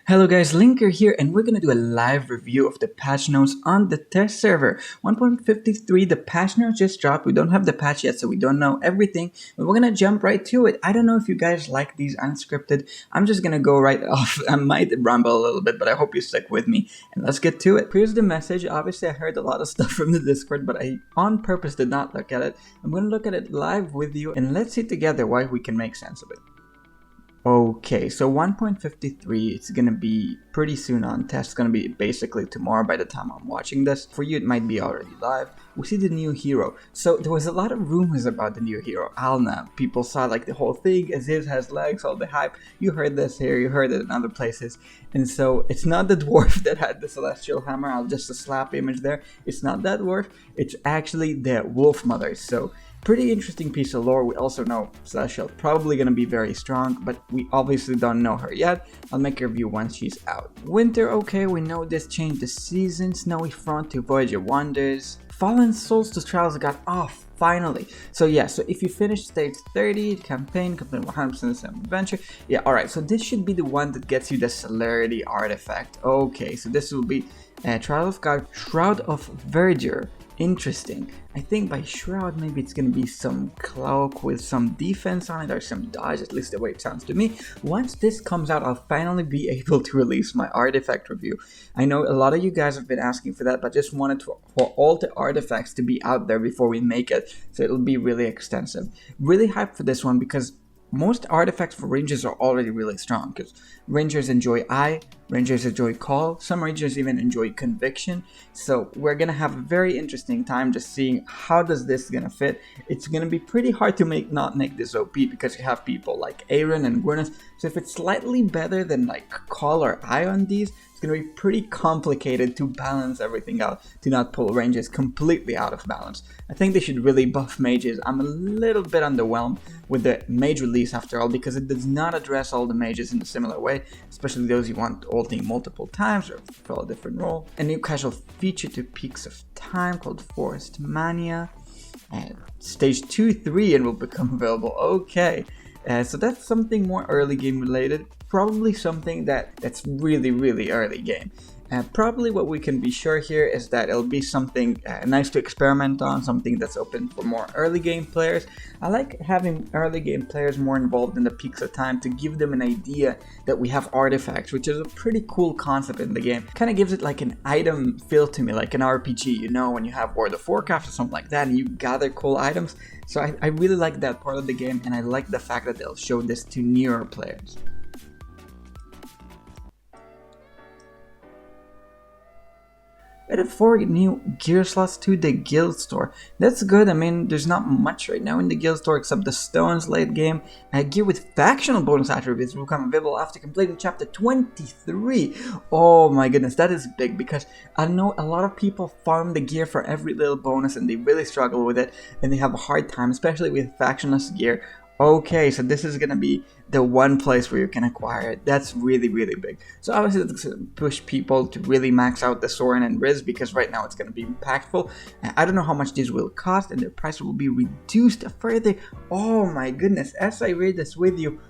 Hello guys, Linker here, and we're gonna do a live review of the patch notes on the test server. 1.53, the patch notes just dropped. We don't have the patch yet, so we don't know everything, but we're gonna jump right to it. I don't know if you guys like these unscripted. I'm just gonna go right off. I might ramble a little bit, but I hope you stick with me, and let's get to it. Here's the message. Obviously, I heard a lot of stuff from the Discord, but I on purpose did not look at it. I'm gonna look at it live with you, and let's see together why we can make sense of it. Okay, so 1.53, it's gonna be pretty soon on test. It's gonna be basically tomorrow by the time I'm watching this. For you, it might be already live. We see the new hero. So there was a lot of rumors about the new hero, Alna. People saw like the whole thing, Aziz has legs, all the hype. You heard this here, you heard it in other places. And so it's not the dwarf that had the celestial hammer. I'll just a slap image there. It's not that dwarf, it's actually the wolf mother. So pretty interesting piece of lore. We also know Celestial probably gonna be very strong, but we obviously don't know her yet. I'll make a review once she's out. Winter, okay, we know this changed the season. Snowy Front to Voyager Wonders. Fallen Souls to Trials got off, finally. So yeah, so if you finish stage 30, campaign, complete 100% of some adventure. Yeah, alright, so this should be the one that gets you the celerity artifact. Okay, so this will be Trial of God, Shroud of Verdure. Interesting. I think by Shroud maybe it's gonna be some cloak with some defense on it or some dodge, at least the way it sounds to me. Once this comes out, I'll finally be able to release my artifact review. I know a lot of you guys have been asking for that, but just wanted for all the artifacts to be out there before we make it, so it'll be really extensive. Really hyped for this one because most artifacts for rangers are already really strong, because rangers enjoy eye, rangers enjoy call, some rangers even enjoy conviction. So we're gonna have a very interesting time just seeing how does this gonna fit. It's gonna be pretty hard to not make this OP because you have people like Aaron and Gwyneth. So if it's slightly better than like call or eye on these, it's gonna be pretty complicated to balance everything out, to not pull ranges completely out of balance. I think they should really buff mages. I'm a little bit underwhelmed with the mage release after all, because it does not address all the mages in a similar way, especially those you want ulting multiple times or fill a different role. A new casual feature to Peaks of Time called Forest Mania. Stage 2-3 and will become available. Okay. So that's something more early game related, probably something that's really early game. Probably what we can be sure here is that it'll be something nice to experiment on, something that's open for more early game players. I like having early game players more involved in the Peaks of Time to give them an idea that we have artifacts, which is a pretty cool concept in the game. Kind of gives it like an item feel to me, like an RPG, you know, when you have World of Warcraft or something like that and you gather cool items. So I really like that part of the game, and I like the fact that they'll show this to newer players. Added 4 new gear slots to the guild store. That's good. I mean, there's not much right now in the guild store except the stones late game. Gear with factional bonus attributes will become available after completing chapter 23. Oh my goodness, that is big, because I know a lot of people farm the gear for every little bonus and they really struggle with it and they have a hard time, especially with factionless gear. Okay, so this is gonna be the one place where you can acquire it. That's really big. So obviously that's gonna push people to really max out the Soren and Riz, because right now it's gonna be impactful. I don't know how much these will cost, and their price will be reduced further. Oh my goodness, as I read this with you,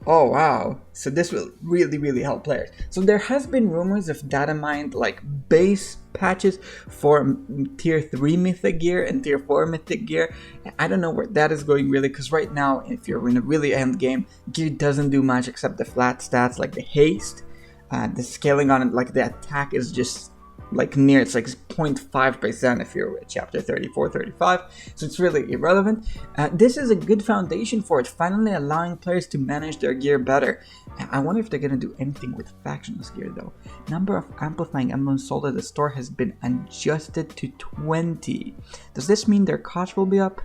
oh wow, so this will really help players. So there has been rumors of data mined like base patches for tier 3 mythic gear and tier 4 mythic gear. I don't know where that is going really, because right now if you're in a really end game, gear doesn't do much except the flat stats like the haste, the scaling on it, like the attack is just like near, it's like 0.5% if you're at chapter 34, 35, so it's really irrelevant. This is a good foundation for it, finally allowing players to manage their gear better. I wonder if they're gonna do anything with factionless gear though. Number of amplifying emblems sold at the store has been adjusted to 20. Does this mean their cost will be up?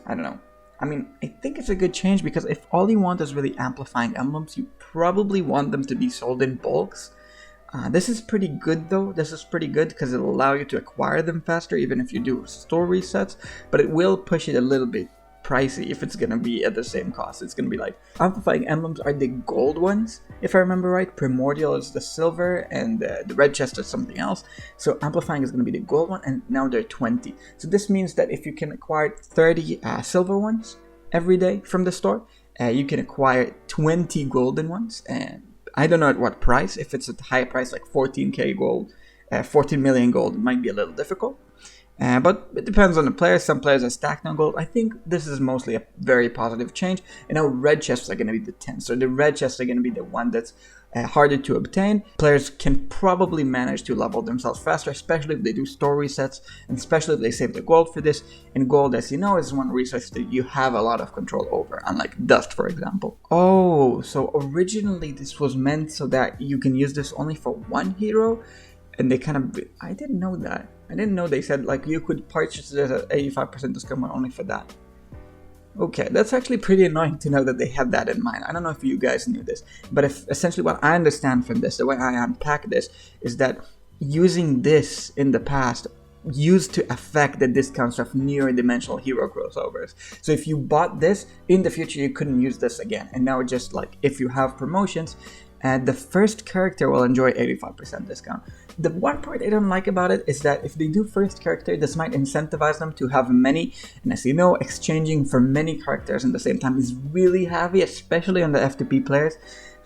I don't know. I mean, I think it's a good change, because if all you want is really amplifying emblems, you probably want them to be sold in bulks. This is pretty good though. This is pretty good because it'll allow you to acquire them faster even if you do store resets, but it will push it a little bit pricey if it's gonna be at the same cost. It's gonna be like, amplifying emblems are the gold ones, if I remember right. Primordial is the silver, and the red chest is something else. So amplifying is gonna be the gold one, and now they're 20. So this means that if you can acquire 30 silver ones every day from the store, you can acquire 20 golden ones, and I don't know at what price. If it's at high price like 14k gold, 14 million gold, it might be a little difficult. But it depends on the players. Some players are stacked on gold. I think this is mostly a very positive change. And now red chests are going to be the 10. So the red chests are going to be the one that's harder to obtain. Players can probably manage to level themselves faster, especially if they do store resets, and especially if they save the gold for this. And gold, as you know, is one resource that you have a lot of control over, unlike dust, for example. Oh, so originally this was meant so that you can use this only for one hero, and they kind of... I didn't know that. I didn't know they said like you could purchase this at 85% discount only for that. Okay, that's actually pretty annoying to know that they had that in mind. I don't know if you guys knew this, but if essentially what I understand from this, the way I unpack this, is that using this in the past used to affect the discounts of near dimensional hero crossovers. So if you bought this, in the future you couldn't use this again. And now just like if you have promotions, the first character will enjoy 85% discount. The one part I don't like about it is that if they do first character, this might incentivize them to have many, and as you know, exchanging for many characters at the same time is really heavy, especially on the FTP players.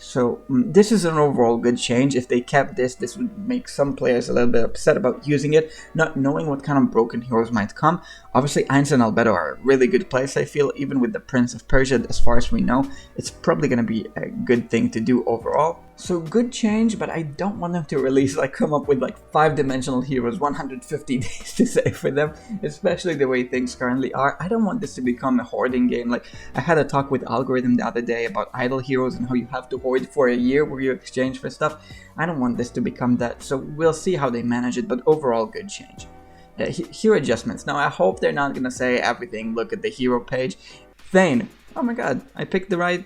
So this is an overall good change. If they kept this, this would make some players a little bit upset about using it, not knowing what kind of broken heroes might come. Obviously, Ainz and Albedo are a really good place, I feel, even with the Prince of Persia, as far as we know. It's probably going to be a good thing to do overall. So good change, but I don't want them to release, like come up with like 5-dimensional heroes, 150 days to save for them, especially the way things currently are. I don't want this to become a hoarding game. Like I had a talk with AFKArena the other day about idle heroes and how you have to hoard for a year where you exchange for stuff. I don't want this to become that, so we'll see how they manage it, but overall good change. Hero adjustments. Now I hope they're not gonna say everything. Look at the hero page. Thane. Oh my god, I picked the right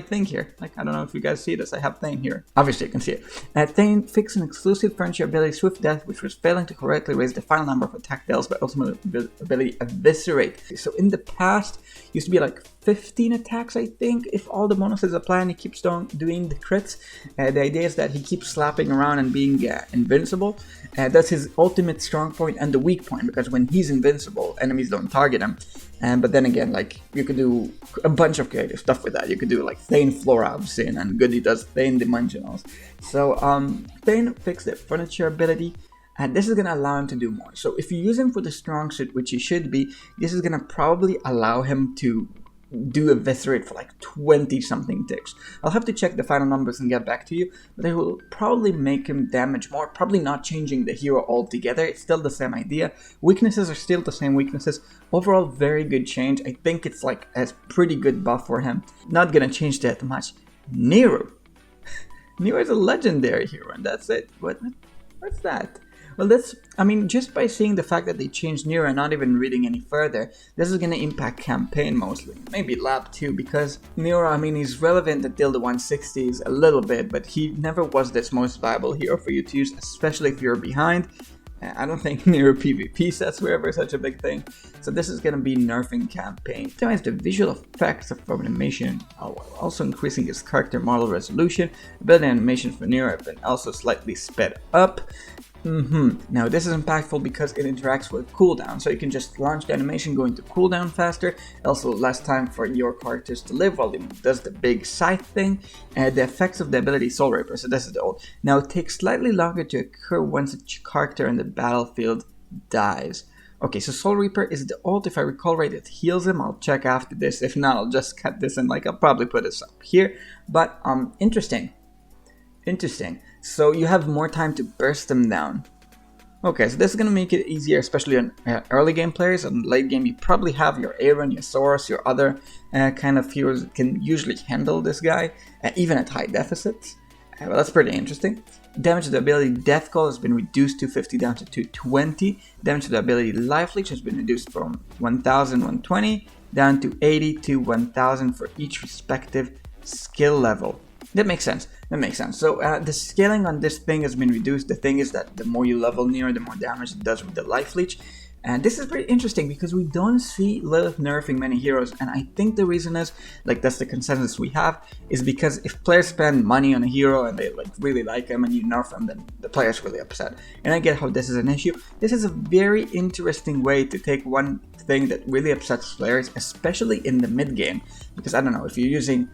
thing here. Like, I don't know if you guys see this, I have Thane here. Obviously, you can see it. Thane fixed an exclusive furniture ability, Swift Death, which was failing to correctly raise the final number of attack deals by ultimate ability Eviscerate. So in the past, used to be like 15 attacks, I think, if all the bonuses apply and he keeps doing the crits. The idea is that he keeps slapping around and being invincible. That's his ultimate strong point and the weak point, because when he's invincible, enemies don't target him. But then again, like, you could do a bunch of creative stuff with that. You could do like Thane Flora Obscene, and Goody does Thane Dimensionals. So Thane fixed the furniture ability, and this is going to allow him to do more. So if you use him for the strong suit, which he should be, this is going to probably allow him to do Eviscerate for like 20 something ticks. I'll have to check the final numbers and get back to you, but it will probably make him damage more, probably not changing the hero altogether. It's still the same idea. Weaknesses are still the same weaknesses. Overall, very good change. I think it's like a pretty good buff for him. Not gonna change that much. Nero. Nero is a legendary hero, and that's it. What's that? Well, that's, I mean, just by seeing the fact that they changed Nero and not even reading any further, this is going to impact campaign mostly. Maybe lab too, because Nero, I mean, he's relevant until the 160s a little bit, but he never was this most viable hero for you to use, especially if you're behind. I don't think Nero PvP sets were ever such a big thing, so this is going to be nerfing campaign. Optimize the visual effects of animation, while also increasing his character model resolution. Ability animation for Nero have been also slightly sped up. Now this is impactful because it interacts with cooldown, so you can just launch the animation going to cooldown faster, also less time for your characters to live while it does the big scythe thing. The effects of the ability Soul Reaper, so this is the old. Now it takes slightly longer to occur once a character in the battlefield dies. Okay, so Soul Reaper is the ult, if I recall right, it heals him. I'll check after this, if not I'll just cut this and like I'll probably put this up here, but interesting. So you have more time to burst them down. Okay, so this is going to make it easier, especially on early game players. On late game, you probably have your Aaron, your Soros, your other kind of heroes that can usually handle this guy, even at high deficits. Well, that's pretty interesting. Damage to the ability Death Call has been reduced to 50 down to 220. Damage to the ability Life Leech has been reduced from 1,120 down to 80 to 1,000 for each respective skill level. That makes sense. So the scaling on this thing has been reduced. The thing is that the more you level Nero, the more damage it does with the Life Leech. And this is pretty interesting because we don't see Lilith nerfing many heroes, and I think the reason is, like, that's the consensus we have, is because if players spend money on a hero and they like really like him and you nerf him, then the player's really upset. And I get how this is an issue. This is a very interesting way to take one thing that really upsets players, especially in the mid game, because I don't know, if you're using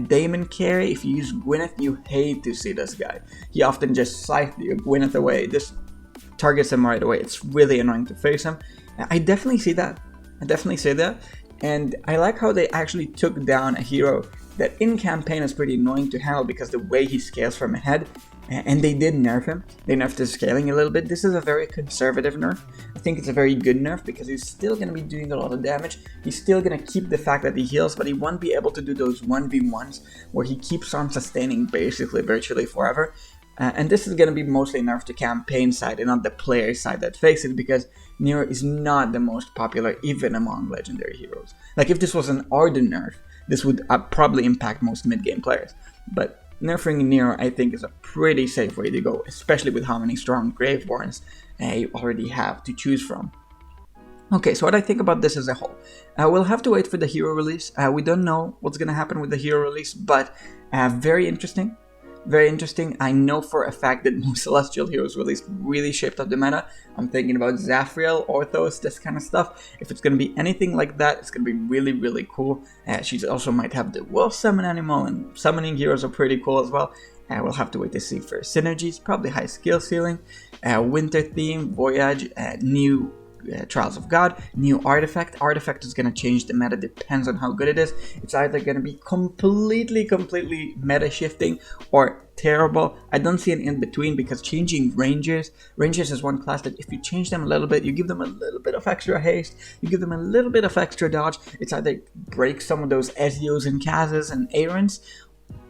Daemon carry, if you use Gwyneth, you hate to see this guy. He often just scythes your Gwyneth away, just targets him right away. It's really annoying to face him. I definitely see that. I definitely say that. And I like how they actually took down a hero that in campaign is pretty annoying to handle because the way he scales from ahead. And they did nerf him. They nerfed his scaling a little bit. This is a very conservative nerf. I think it's a very good nerf because he's still going to be doing a lot of damage. He's still going to keep the fact that he heals, but he won't be able to do those 1v1s where he keeps on sustaining basically virtually forever. And this is going to be mostly nerfed to campaign side and not the player side that faces it, because Nero is not the most popular even among legendary heroes. Like if this was an Arden nerf, this would probably impact most mid-game players. But nerfing Nero, I think, is a pretty safe way to go, especially with how many strong Graveborns you already have to choose from. Okay, so what I think about this as a whole. We'll have to wait for the hero release. We don't know what's going to happen with the hero release, but very interesting. Very interesting. I know for a fact that most Celestial heroes released really shaped up the meta. I'm thinking about Zafriel, Orthos, this kind of stuff. If it's going to be anything like that, it's going to be really, really cool. She also might have the Wolf Summon animal, and summoning heroes are pretty cool as well. We'll have to wait to see for synergies, probably high skill ceiling, winter theme, voyage, new Trials of God, new artifact. Artifact is going to change the meta, depends on how good it is. It's either going to be completely meta shifting or terrible. I don't see an in between, because changing Rangers is one class that if you change them a little bit, you give them a little bit of extra haste, you give them a little bit of extra dodge, it's either breaks some of those Ezios and Kazas and Aarons,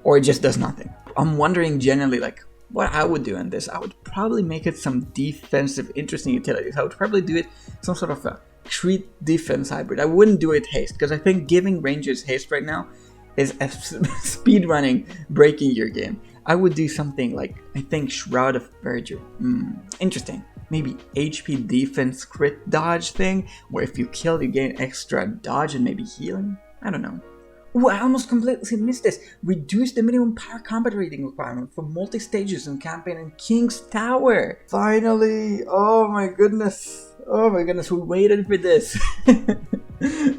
or it just does nothing. I'm wondering generally, like, what I would do in this. I would probably make it some defensive, interesting utilities. I would probably do it some sort of a treat defense hybrid. I wouldn't do it haste, because I think giving Rangers haste right now is speed running, breaking your game. I would do something like, I think, Shroud of Verdure. Interesting. Maybe HP defense crit dodge thing, where if you kill, you gain extra dodge and maybe healing. I don't know. Ooh, I almost completely missed this. Reduce the minimum power combat rating requirement for multi-stages in campaign in King's Tower. Finally! Oh my goodness. Oh my goodness, we waited for this.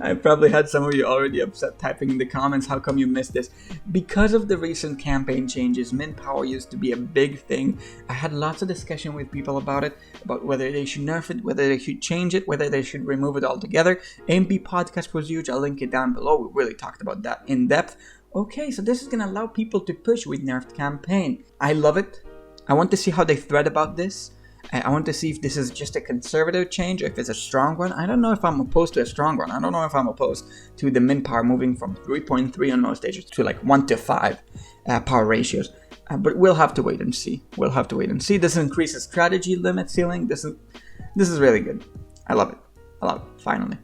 I probably had some of you already upset typing in the comments, how come you missed this? Because of the recent campaign changes, min power used to be a big thing. I had lots of discussion with people about it, about whether they should nerf it, whether they should change it, whether they should remove it altogether. AMB podcast was huge, I'll link it down below. We really talked about that in depth. Okay, so this is going to allow people to push with nerfed campaign. I love it. I want to see how they thread about this. I want to see if this is just a conservative change or if it's a strong one. I don't know if I'm opposed to a strong one. I don't know if I'm opposed to the min power moving from 3.3 on most stages to like 1:5 power ratios. But we'll have to wait and see. We'll have to wait and see. This increases strategy limit ceiling. This is really good. I love it. I love it. Finally.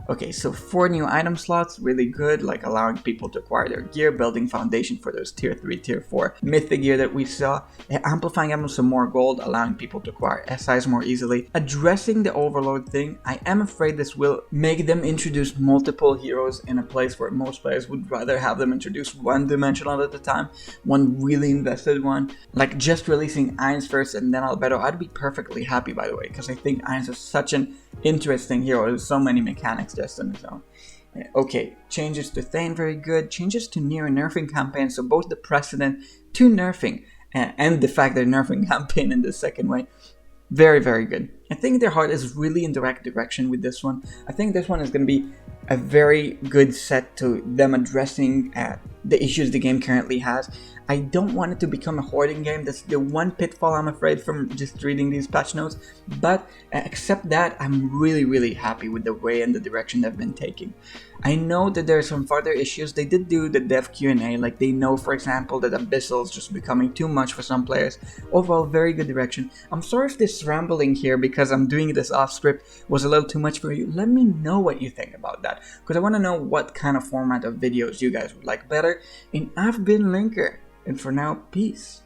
Okay, so 4 new item slots, really good, like allowing people to acquire their gear, building foundation for those tier 3, tier 4 mythic gear that we saw, amplifying them with some more gold, allowing people to acquire SIs more easily, addressing the overload thing. I am afraid this will make them introduce multiple heroes in a place where most players would rather have them introduce one dimensional at a time, one really invested one, like just releasing Ainz first and then Albedo. I'd be perfectly happy, by the way, because I think Ainz is such an interesting hero. There's so many mechanics just on his own. Okay, changes to Thane, very good. Changes to Nero nerfing campaign, so both the precedent to nerfing and the fact they're nerfing campaign in the second way, very, very good. I think their heart is really in the right direction with this one. I think this one is going to be a very good set to them addressing the issues the game currently has. I don't want it to become a hoarding game. That's the one pitfall I'm afraid from just reading these patch notes. But except that, I'm really, really happy with the way and the direction they've been taking. I know that there are some further issues. They did do the dev Q&A, like they know, for example, that Abyssal is just becoming too much for some players. Overall, very good direction. I'm sorry if this rambling here, because I'm doing this off script, was a little too much for you. Let me know what you think about that, because I want to know what kind of format of videos you guys would like better. And I've been Linker. And for now, peace.